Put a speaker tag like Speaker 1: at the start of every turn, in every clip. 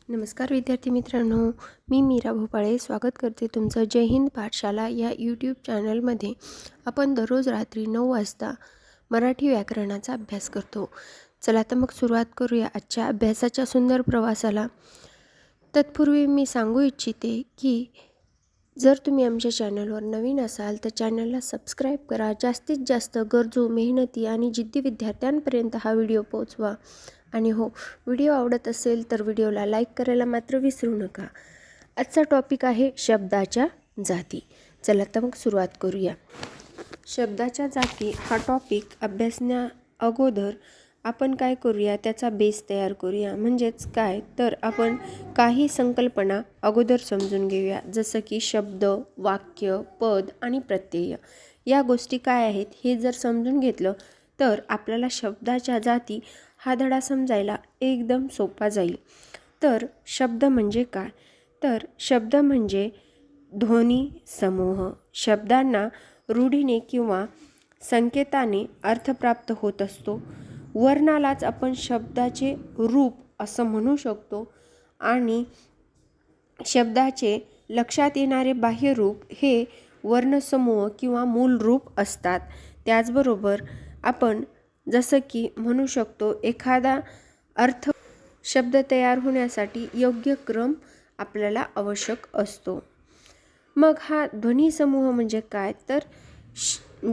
Speaker 1: नमस्कार विद्यार्थी मित्रांनो, मी मीरा भोपाळे स्वागत करते तुमचं जय हिंद पाठशाला या यूट्यूब चॅनलमध्ये. आपण दररोज रात्री 9 वाजता मराठी व्याकरणाचा अभ्यास करतो. चला तर मग सुरुवात करूया आजच्या अभ्यासाच्या सुंदर प्रवासाला. तत्पूर्वी मी सांगू इच्छिते की जर तुम्ही आमच्या चॅनलवर नवीन असाल तर चॅनलला सबस्क्राईब करा. जास्तीत जास्त गरजू, मेहनती आणि जिद्दी विद्यार्थ्यांपर्यंत हा व्हिडिओ पोहोचवा. आणि हो, व्हिडिओ आवडत असेल तर व्हिडिओला लाईक करायला मात्र विसरू नका. आजचा टॉपिक आहे शब्दाच्या जाती. चला तर मग सुरुवात करूया. शब्दाच्या जाती हा टॉपिक अभ्यासण्या अगोदर आपण काय करूया, त्याचा बेस तयार करूया. म्हणजेच काय तर आपण काही संकल्पना अगोदर समजून घेऊया, जसं की शब्द, वाक्य, पद आणि प्रत्यय या गोष्टी काय आहेत हे जर समजून घेतलं तर आपल्याला शब्दाच्या जाती हा धडा समजायला एकदम सोपा जाईल. तर शब्द म्हणजे काय? तर शब्द म्हणजे ध्वनी समूह. शब्दांना रूढीने किंवा संकेताने अर्थ प्राप्त होत असतो. वर्णालाच आपण शब्दाचे रूप असं म्हणू शकतो आणि शब्दाचे लक्षात येणारे बाह्य रूप हे वर्णसमूह किंवा मूल रूप असतात. त्याचबरोबर आपण जसं की म्हणू शकतो, एखादा अर्थ शब्द तयार होण्यासाठी योग्य क्रम आपल्याला आवश्यक असतो. मग हा ध्वनी समूह म्हणजे काय तर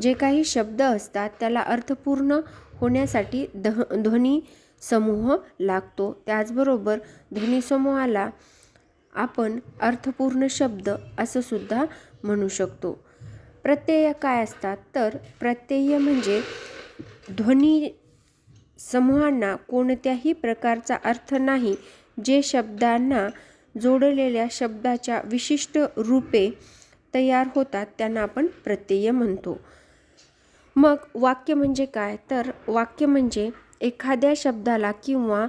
Speaker 1: जे काही शब्द असतात त्याला अर्थपूर्ण होण्यासाठी ध्वनी समूह लागतो. त्याचबरोबर ध्वनी समूहाला आपण अर्थपूर्ण शब्द असं सुद्धा म्हणू शकतो. प्रत्यय काय असतात तर प्रत्यय म्हणजे ध्वनी समूहांना कोणत्याही प्रकारचा अर्थ नाही, जे शब्दांना जोडलेल्या शब्दाच्या विशिष्ट रूपे तयार होतात त्यांना आपण प्रत्यय म्हणतो. मग वाक्य म्हणजे काय तर वाक्य म्हणजे एखाद्या शब्दाला किंवा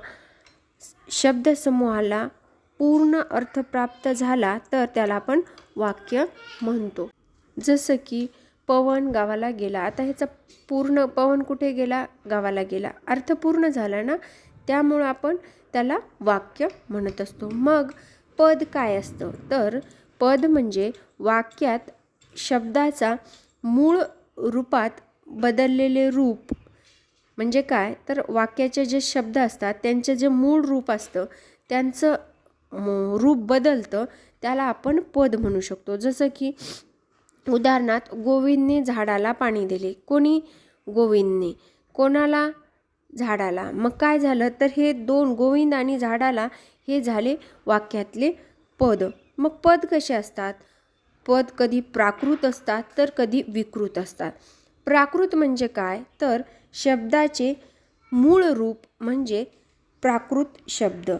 Speaker 1: शब्दसमूहाला पूर्ण अर्थ प्राप्त झाला तर त्याला आपण वाक्य म्हणतो. जसं की पवन गावाला गेला. आता ह्याचा पूर्ण पवन कुठे गेला? गावाला गेला. अर्थ पूर्ण झाला ना, त्यामुळं आपण त्याला वाक्य म्हणत असतो. मग पद काय असतं तर पद म्हणजे वाक्यात शब्दाचा मूळ रूपात बदललेले रूप. म्हणजे काय तर वाक्याचे जे शब्द असतात त्यांचे जे मूळ रूप असतं त्यांचं रूप बदलतं, त्याला आपण पद म्हणू शकतो. जसं की उदाहरणार्थ, गोविंदने झाडाला पाणी दिले. कोणी? गोविंदने. कोणाला? झाडाला. मग काय झालं तर हे दोन, गोविंद आणि झाडाला, हे झाले वाक्यातले पद. मग पद कसे असतात? पद कधी प्राकृत असतात तर कधी विकृत असतात. प्राकृत म्हणजे काय तर शब्दाचे मूळ रूप म्हणजे प्राकृत शब्द,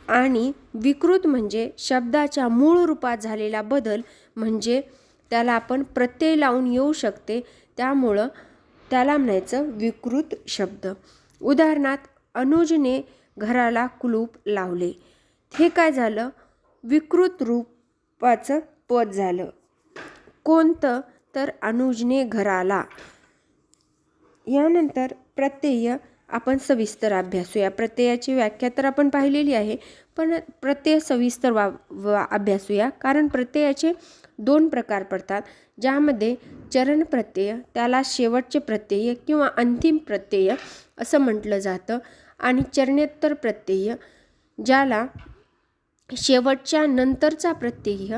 Speaker 1: आणि विकृत म्हणजे शब्दाच्या मूळ रूपात झालेला बदल, म्हणजे त्याला आपण प्रत्यय लावून येऊ शकते, त्यामुळं त्याला म्हणायचं विकृत शब्द. उदाहरणार्थ, अनुजने घराला कुलूप लावले. हे काय झालं? विकृत रूपाचं पद झालं. कोणतं तर अनुजने घराला. यानंतर प्रत्यय आपण सविस्तर अभ्यासूया. प्रत्ययाची व्याख्या तर आपण पाहिलेली आहे, पण प्रत्यय सविस्तर अभ्यासूया. कारण प्रत्ययाचे दोन प्रकार पडतात, ज्यामध्ये चरण प्रत्यय, त्याला शेवटचे प्रत्यय किंवा अंतिम प्रत्यय असं म्हटलं जातं, आणि चरणोत्तर प्रत्यय, ज्याला शेवटच्या नंतरचा प्रत्यय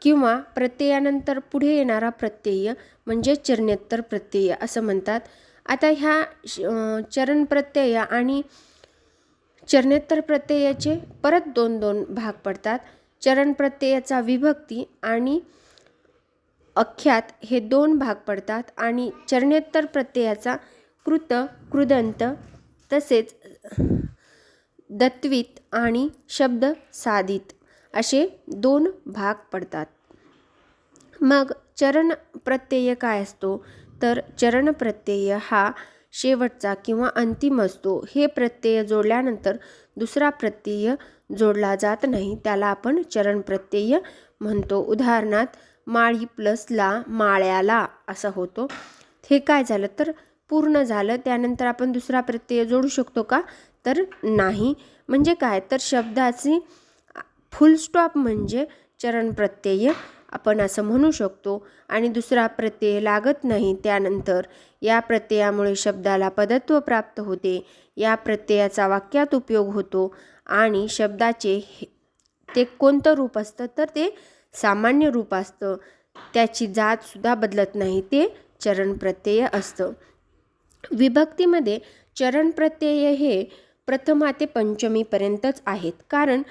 Speaker 1: किंवा प्रत्ययानंतर पुढे येणारा प्रत्यय म्हणजे चरणोत्तर प्रत्यय असं म्हणतात. आता ह्या चरण प्रत्यय आणि चरणोत्तर प्रत्ययाचे परत दोन भाग पडतात. चरण प्रत्ययाचा विभक्ती आणि अख्यात हे दोन भाग पडतात, आणि चरणोत्तर प्रत्ययाचा कृत, कृदंत तसेच दत्वित आणि शब्द साधित असे दोन भाग पडतात. मग चरण प्रत्यय काय असतो तर चरण प्रत्यय हा शेवटचा किंवा अंतिम असतो. हे प्रत्यय जोडल्यानंतर दुसरा प्रत्यय जोडला जात नाही, त्याला आपण चरण प्रत्यय म्हणतो. उदाहरणार्थ, माळी प्लस ला माळ्याला असं होतो. हे काय झालं तर पूर्ण झालं, त्यानंतर आपण दुसरा प्रत्यय जोडू शकतो का तर नाही. म्हणजे काय, तर शब्दाची फुल स्टॉप म्हणजे चरण प्रत्यय आपण असं म्हणू शकतो. आणि दुसरा प्रत्यय लागत नाही त्यानंतर या प्रत्ययामुळे शब्दाला पदत्व प्राप्त होते. या प्रत्ययाचा वाक्यात उपयोग होतो आणि शब्दाचे ते कोणतं रूप असतं, तर ते सामान्य रूप असतं. त्याची जातसुद्धा बदलत नाही, ते चरण प्रत्यय असतं. विभक्तीमध्ये चरण प्रत्यय हे प्रथमा ते पंचमीपर्यंतच आहेत, कारण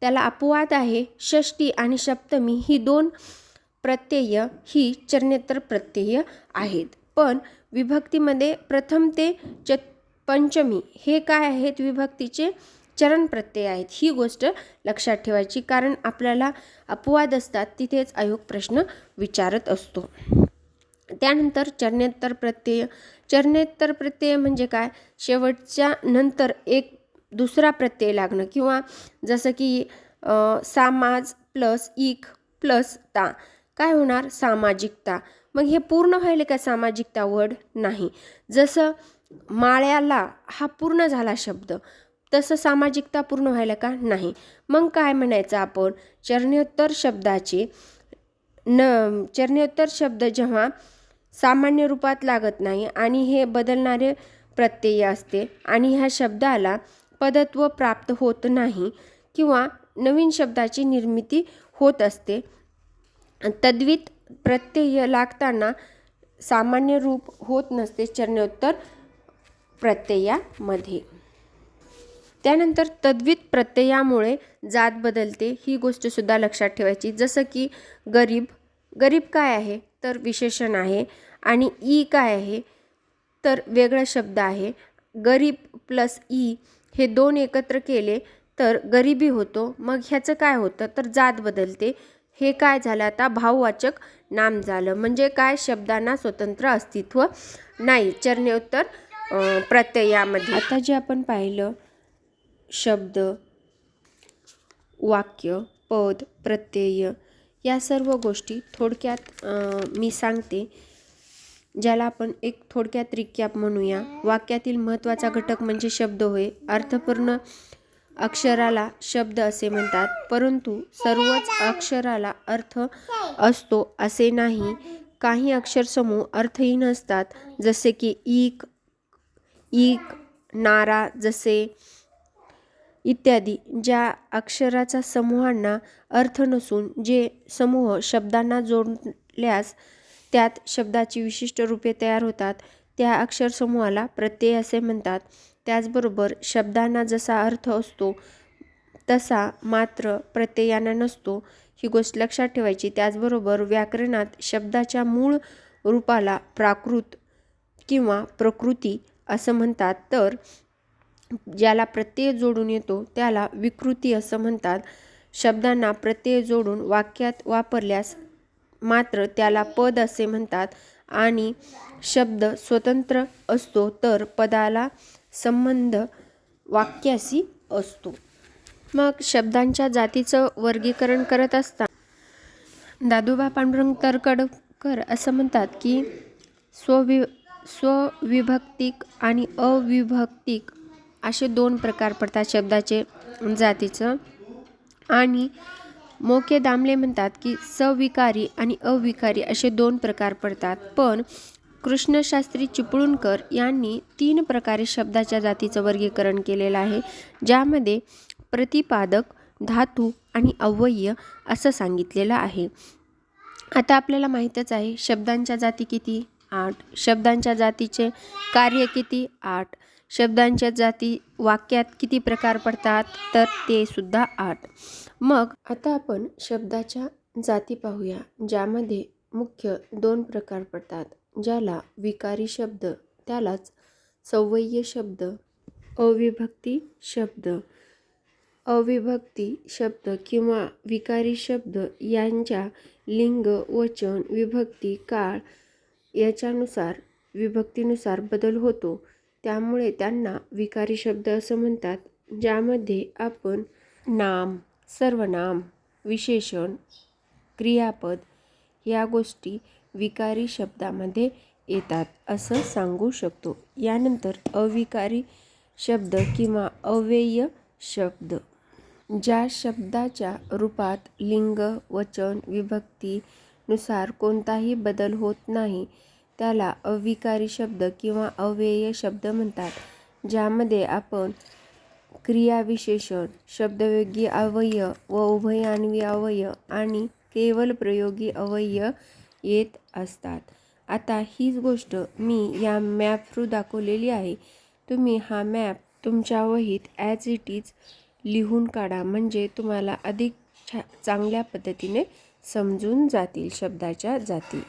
Speaker 1: त्याला अपवाद आहे. षष्टी आणि सप्तमी ही 2 प्रत्यय ही चरणोत्तर प्रत्यय आहेत. पण विभक्तीमध्ये प्रथम ते पंचमी हे काय आहेत, विभक्तीचे चरण प्रत्यय आहेत. ही गोष्ट लक्षात ठेवायची, कारण आपल्याला अपवाद असतात तिथेच आयोग प्रश्न विचारत असतो. त्यानंतर चरणोत्तर प्रत्यय. चरणोत्तर प्रत्यय म्हणजे काय, शेवटच्या नंतर एक दुसरा प्रत्यय लागणं, किंवा जसं की समाज प्लस इक प्लस ता काय होणार, सामाजिकता. मग हे पूर्ण व्हायले का सामाजिकता वर्ड, नाही. जसं माळ्याला हा पूर्ण झाला शब्द, तसं सामाजिकता पूर्ण व्हायला का, नाही. मग काय म्हणायचं आपण, चरणोत्तर शब्दाचे चरणोत्तर शब्द जेव्हा सामान्य रूपात लागत नाही आणि हे बदलणारे प्रत्यय असते आणि ह्या शब्दाला पदत्व प्राप्त होत नाही किंवा नवीन शब्दाची निर्मिती होत असते, तद्वित प्रत्यय लागताना सामान्य रूप होत नसते चरणोत्तर प्रत्ययामध्ये. त्यानंतर तद्वित प्रत्ययामुळे जात बदलते, ही गोष्टसुद्धा लक्षात ठेवायची. जसं की गरीब. गरीब काय आहे, तर विशेषण आहे. आणि ई काय आहे, तर वेगळा शब्द आहे. गरीब प्लस ई हे 2 एकत्र केले तर गरिबी होतो. मग ह्याचं काय होतं, तर जात बदलते. हे काय झालं, आता भाववाचक नाम झालं. म्हणजे काय, शब्दांना स्वतंत्र अस्तित्व नाही चरणोत्तर प्रत्ययामध्ये. आता जे आपण पाहिलं, शब्द, वाक्य, पद, प्रत्यय या सर्व गोष्टी थोडक्यात मी सांगते, ज्याला आपण एक थोडक्यात रिकॅप म्हणूया. वाक्यातील महत्त्वाचा घटक म्हणजे शब्द होय. अर्थपूर्ण अक्षराला शब्द असे म्हणतात, परंतु सर्वच अक्षराला अर्थ असतो असे नाही. काही अक्षरसमूह अर्थहीन असतात, जसे की ईक, नारा जसे इत्यादी. ज्या अक्षराचा समूहांना अर्थ नसून जे समूह शब्दांना जोडल्यास त्यात शब्दाची विशिष्ट रूपे तयार होतात, त्या अक्षरसमूहाला प्रत्यय असे म्हणतात. त्याचबरोबर शब्दांना जसा अर्थ असतो तसा मात्र प्रत्ययांना नसतो, ही गोष्ट लक्षात ठेवायची. त्याचबरोबर व्याकरणात शब्दाच्या मूळ रूपाला प्राकृत किंवा प्रकृती असं म्हणतात, तर ज्याला प्रत्यय जोडून येतो त्याला विकृती असं म्हणतात. शब्दांना प्रत्यय जोडून वाक्यात वापरल्यास मात्र त्याला पद असे म्हणतात. आणि शब्द स्वतंत्र असतो तर पदाला संबंध वाक्याशी असतो. मग शब्दांच्या जातीचं वर्गीकरण करत असताना दादोबा पांडुरंग तरखडकर असं म्हणतात की स्वविभक्तिक आणि अविभक्तिक असे 2 प्रकार पडतात शब्दाचे जातीचं. आणि मोके दामले म्हणतात की सविकारी आणि अविकारी असे 2 प्रकार पडतात. पण कृष्णशास्त्री चिपळूणकर यांनी 3 प्रकारे शब्दाच्या जातीचं वर्गीकरण केलेलं आहे, ज्यामध्ये प्रतिपादक, धातू आणि अव्यय असं सांगितलेलं आहे. आता आपल्याला माहीतच आहे शब्दांच्या जाती किती, 8. शब्दांच्या जातीचे कार्य किती, 8. शब्दांच्या जाती वाक्यात किती प्रकार पडतात, तर ते सुद्धा 8. मग आता आपण शब्दाच्या जाती पाहूया, ज्यामध्ये मुख्य 2 प्रकार पडतात, ज्याला विकारी शब्द त्यालाच सव्यय शब्द, अविभक्ती शब्द. अविभक्ती शब्द किंवा विकारी शब्द यांच्या लिंग, वचन, विभक्ती, काळ याच्यानुसार विभक्तीनुसार बदल होतो, त्यामुळे त्यांना विकारी शब्द असं म्हणतात. ज्यामध्ये आपण नाम, सर्वनाम, विशेषण, क्रियापद या गोष्टी विकारी शब्दामध्ये येतात असं सांगू शकतो. यानंतर अविकारी शब्द किंवा अव्यय शब्द. ज्या शब्दाच्या रूपात लिंग, वचन, विभक्ती नुसार कोणताही बदल होत नाही त्याला अविकारी शब्द किंवा अव्यय शब्द म्हणतात. ज्यामध्ये आपण क्रियाविशेषण, शब्दयोगी अव्यय व उभयान्वयी अव्यय आणि केवल प्रयोगी अव्यय येत असतात. आता हीच गोष्ट मी या मॅप थ्रू दाखवलेली आहे. तुम्ही हा मॅप तुमच्या वहीत ॲज इट इज लिहून काढा, म्हणजे तुम्हाला अधिक चांगल्या पद्धतीने समजून जातील शब्दाच्या जाती.